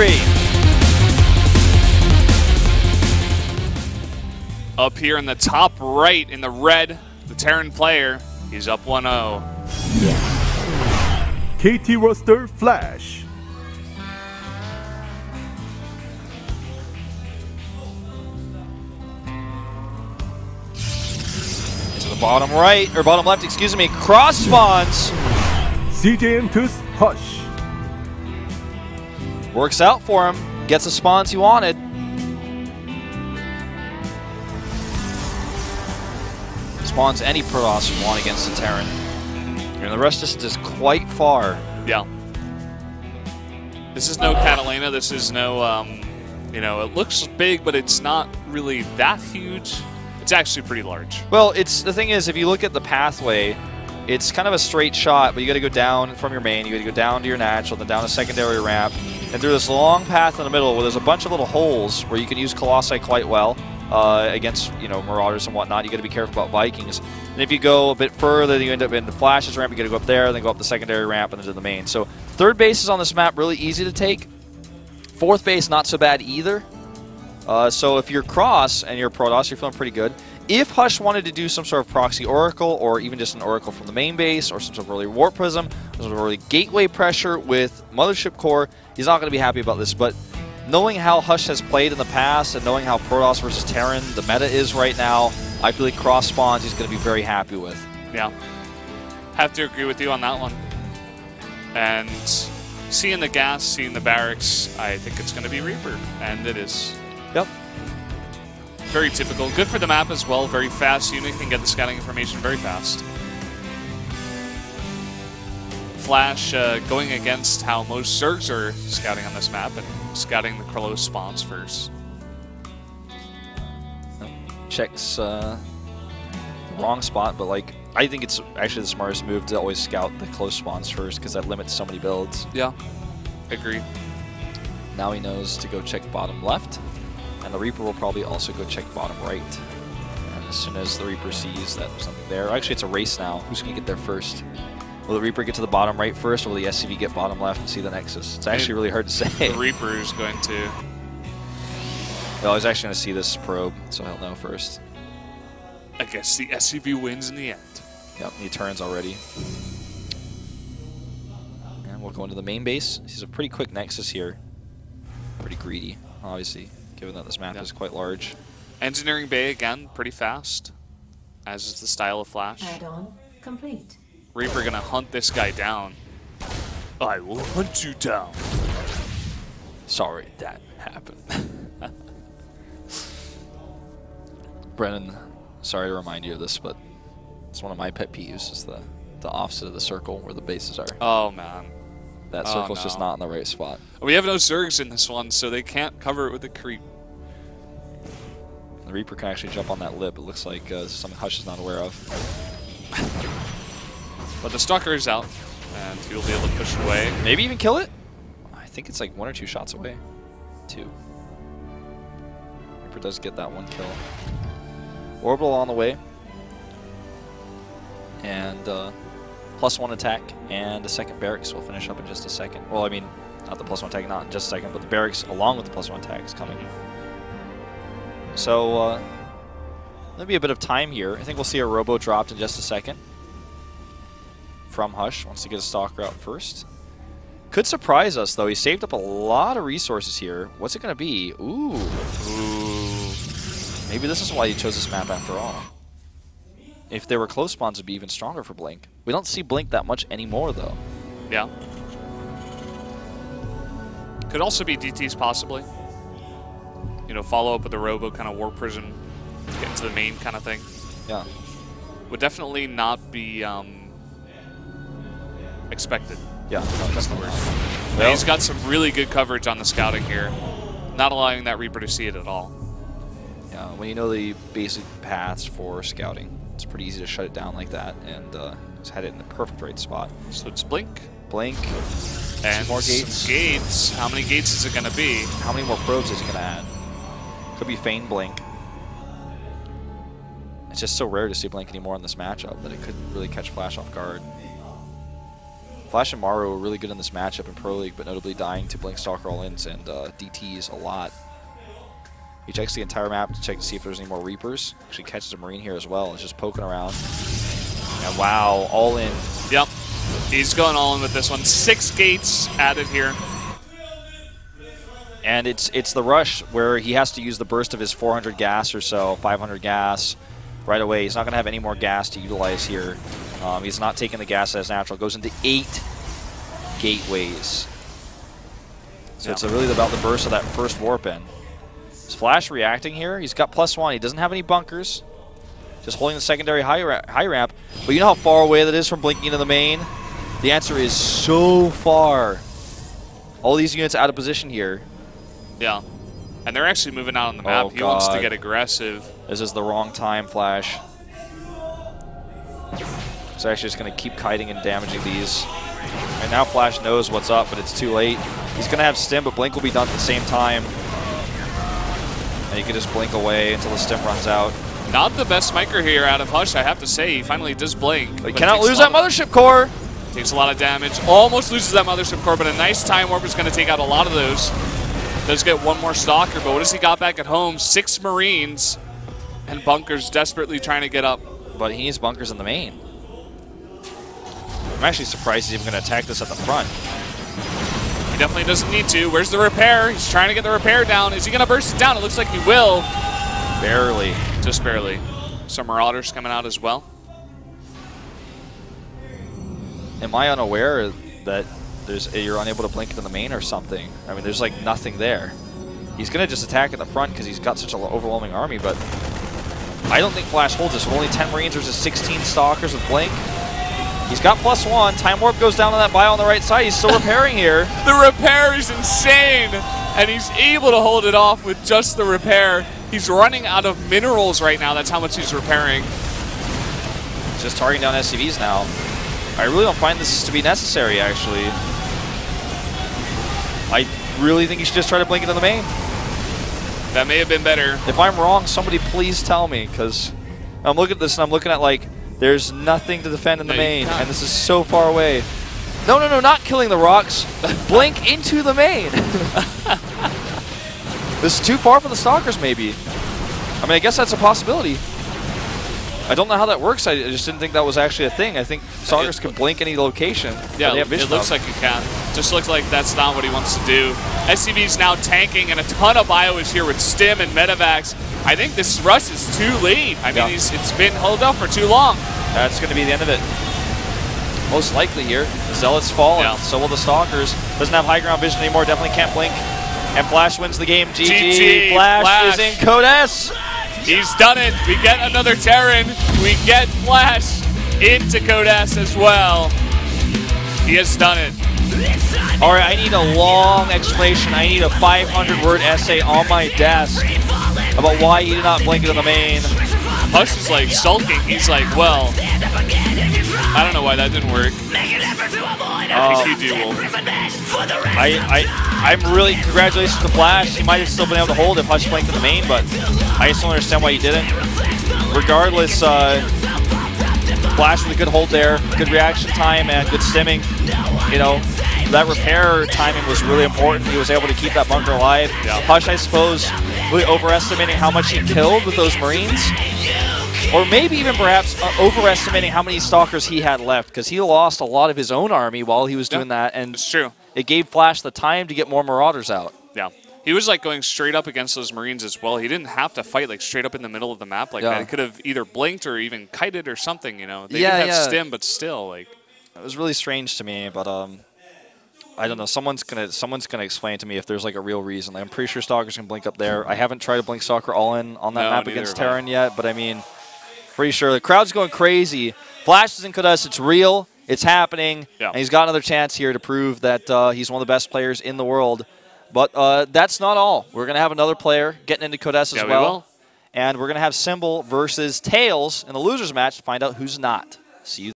3. Up here in the top right in the red, the Terran player, he's up 1-0. KT roster Flash. To the bottom right, or bottom left, excuse me, cross spawns. CJ Entus Hush. Works out for him, gets the spawns he wanted. Spawns any Protoss you want against the Terran. And the rest is quite far. Yeah. This is no Catalina. This is no, you know, it looks big, but it's not really that huge. It's actually pretty large. Well, the thing is, if you look at the pathway, it's kind of a straight shot, but you got to go down from your main, you got to go down to your natural, then down a secondary ramp, and through this long path in the middle where there's a bunch of little holes where you can use Colossi quite well. Against, you know, Marauders and whatnot, you got to be careful about Vikings. And if you go a bit further, you end up in the Flashes ramp. You got to go up there, then go up the secondary ramp, and then to the main. So third base is on this map really easy to take. Fourth base not so bad either. So if you're Cross and you're Protoss, you're feeling pretty good. If Hush wanted to do some sort of proxy Oracle, or even just an Oracle from the main base, or some sort of early Warp Prism, some sort of early Gateway Pressure with Mothership Core, he's not going to be happy about this. But knowing how Hush has played in the past and knowing how Protoss versus Terran the meta is right now, I feel like cross spawns he's going to be very happy with. Yeah. Have to agree with you on that one. And seeing the gas, seeing the barracks, I think it's going to be Reaper. And it is. Yep. Very typical. Good for the map as well. Very fast unit. Can get the scouting information very fast. Flash going against how most Zergs are scouting on this map and scouting the close spawns first. Checks the wrong spot, but like I think it's actually the smartest move to always scout the close spawns first because that limits so many builds. Yeah, agree. Now he knows to go check bottom left, and the Reaper will probably also go check bottom right. And as soon as the Reaper sees that there's something there, actually it's a race now. Who's going to get there first? Will the Reaper get to the bottom right first, or will the SCV get bottom left and see the Nexus? It's actually really hard to say. The Reaper is going to... Well, he's actually going to see this probe, so he'll know first. I guess the SCV wins in the end. Yep, he turns already. And we'll go into the main base. He's a pretty quick Nexus here. Pretty greedy, obviously, given that this map is quite large. Engineering Bay, again, pretty fast, as is the style of Flash. Add-on complete. Reaper gonna hunt this guy down. I will hunt you down. Sorry that happened. Brennan, sorry to remind you of this, but it's one of my pet peeves, is the opposite of the circle where the bases are. Oh, man. That circle's just not in the right spot. We have no Zergs in this one, so they can't cover it with a creep. The Reaper can actually jump on that lip. It looks like something Hush is not aware of. But the Stalker is out, and he'll be able to push it away. Maybe even kill it? I think it's like 1 or 2 shots away. 2. Reaper does get that 1 kill. Orbital on the way. And +1 attack, and the second barracks will finish up in just a second. Well, I mean, not the +1 attack, not in just a second, but the barracks along with the +1 attack is coming. So, there'll be a bit of time here. I think we'll see a robo dropped in just a second. From Hush, wants to get a stalker out first. Could surprise us, though. He saved up a lot of resources here. What's it going to be? Ooh. Maybe this is why he chose this map after all. If there were close spawns, it'd be even stronger for Blink. We don't see Blink that much anymore, though. Yeah. Could also be DTs, possibly. You know, follow up with the Robo, kind of Warp Prism, get into the main kind of thing. Yeah. Would definitely not be expected. Yeah, no, That's the word. Well, he's got some really good coverage on the scouting here, not allowing that Reaper to see it at all. Yeah, when you know the basic paths for scouting, it's pretty easy to shut it down like that, and just had it in the perfect right spot. So it's Blink. Blink. And 2 more gates. Gates. How many gates is it going to be? How many more probes is he going to add? Could be Feign Blink. It's just so rare to see Blink anymore in this matchup that it could really catch Flash off guard. Flash and Maru were really good in this matchup in Pro League, but notably dying to Blink Stalker all-ins and DTs a lot. He checks the entire map to check to see if there's any more Reapers. Actually catches a Marine here as well. It's just poking around. And wow, all in. Yep. He's going all in with this one. 6 gates added here. And it's the rush where he has to use the burst of his 400 gas or so, 500 gas right away. He's not going to have any more gas to utilize here. He's not taking the gas as natural. Goes into 8 gateways. So it's really about the burst of that first warp in. Is Flash reacting here? He's got +1. He doesn't have any bunkers. Just holding the secondary high ramp. But you know how far away that is from blinking into the main? The answer is so far. All these units out of position here. Yeah. And they're actually moving out on the map. Oh, he wants to get aggressive. This is the wrong time, Flash. So actually just going to keep kiting and damaging these. And now Flash knows what's up, but it's too late. He's going to have stim, but blink will be done at the same time. And you can just blink away until the stim runs out. Not the best smiker here out of Hush, I have to say. He finally does blink. But cannot lose that Mothership Core. Takes a lot of damage. Almost loses that Mothership Core, but a nice Time Warp is going to take out a lot of those. Does get one more Stalker, but what does he got back at home? 6 Marines and bunkers desperately trying to get up. But he needs bunkers in the main. I'm actually surprised he's even going to attack this at the front. He definitely doesn't need to. Where's the repair? He's trying to get the repair down. Is he going to burst it down? It looks like he will. Barely. Just barely. Some Marauders coming out as well. Am I unaware that you're unable to blink into the main or something? I mean, there's like nothing there. He's going to just attack at the front because he's got such an overwhelming army, but I don't think Flash holds this. With only 10 Marines versus 16 Stalkers with blink. He's got +1. Time Warp goes down on that bio on the right side. He's still repairing here. The repair is insane, and he's able to hold it off with just the repair. He's running out of minerals right now. That's how much he's repairing. Just targeting down SCVs now. I really don't find this to be necessary, actually. I really think you should just try to blink into the main. That may have been better. If I'm wrong, somebody please tell me, because I'm looking at this and I'm looking at, like, there's nothing to defend in the main, and this is so far away. No, no, no, not killing the rocks. Blink into the main. This is too far for the Stalkers, maybe. I mean, I guess that's a possibility. I don't know how that works. I just didn't think that was actually a thing. I think Stalkers can blink any location. Yeah, it looks like you can. Just looks like that's not what he wants to do. SCV's now tanking, and a ton of bio is here with Stim and Medivacs. I think this rush is too late. I mean, it's been held up for too long. That's going to be the end of it. Most likely here. The Zealots fall, and so will the Stalkers. Doesn't have high ground vision anymore, definitely can't blink. And Flash wins the game. GG. Flash is in Code S. He's done it. We get another Terran. We get Flash into Code S as well. He has done it. All right, I need a long explanation. I need a 500-word essay on my desk about why he did not blink into the main. Hush is like sulking. He's like, well, I don't know why that didn't work. I think you do, Wolf. I'm really, congratulations to Flash. He might have still been able to hold if Hush blinked in the main, but I just don't understand why he didn't. Regardless, Flash with a good hold there, good reaction time, and good stimming. You know, that repair timing was really important. He was able to keep that bunker alive. Hush, I suppose, really overestimating how much he killed with those Marines. Or maybe even perhaps overestimating how many Stalkers he had left, because he lost a lot of his own army while he was doing that. And it's true. It gave Flash the time to get more Marauders out. Yeah. He was like going straight up against those Marines as well. He didn't have to fight like straight up in the middle of the map like that. He could have either blinked or even kited or something, you know. They did have stim, but still, like. It was really strange to me, but I don't know. Someone's gonna explain to me if there's like a real reason. Like, I'm pretty sure Stalkers can blink up there. I haven't tried to blink Stalker all in on that map against Terran yet, but I mean, pretty sure the crowd's going crazy. Flash is in Code S. It's real. It's happening. And he's got another chance here to prove that he's one of the best players in the world. But that's not all. We're going to have another player getting into Code S as well. And we're going to have Symbol versus Tails in the losers match to find out who's not. See you.